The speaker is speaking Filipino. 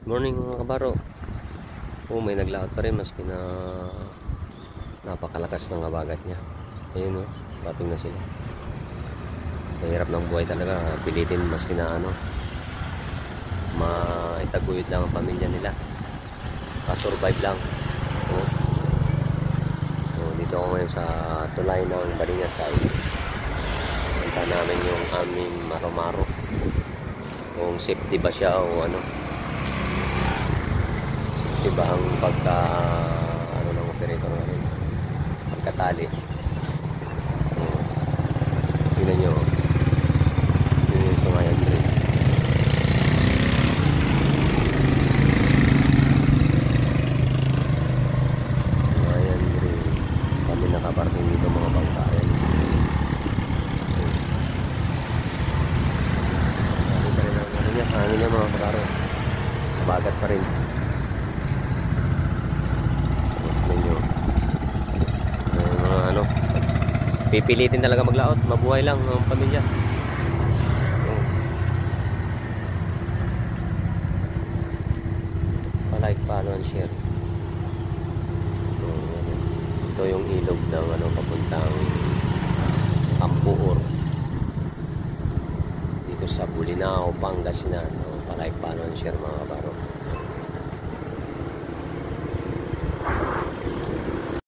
Morning mga kabaro. May naglaot pa rin maski na napakalakas ng abagat niya. Ayun rating na sila. Mahirap ng buhay talaga. Pilitin maski na maitaguyod lang ang pamilya nila. Pa-survive lang. Dito ako ngayon sa tulay ng Balingasay. Punta namin yung aming maro-maro. Kung safety ba siya o diba ang pagka ng operator namin, pagkatali. Tingnan nyo yun yung Sungayan Bridge. Sungayan Bridge kami nakaparting dito mga bangkayan. Hangin pa rin ang hangin niya mga kabaro, sa bagat pa rin. Pipilitin talaga maglaot, mabuhay lang ang pamilya. Pa-like, follow and share. Ito yung ilog ng papuntang Ampuor dito sa Bolinao, Pangasinan. Pa-like, follow and share mga kabaro.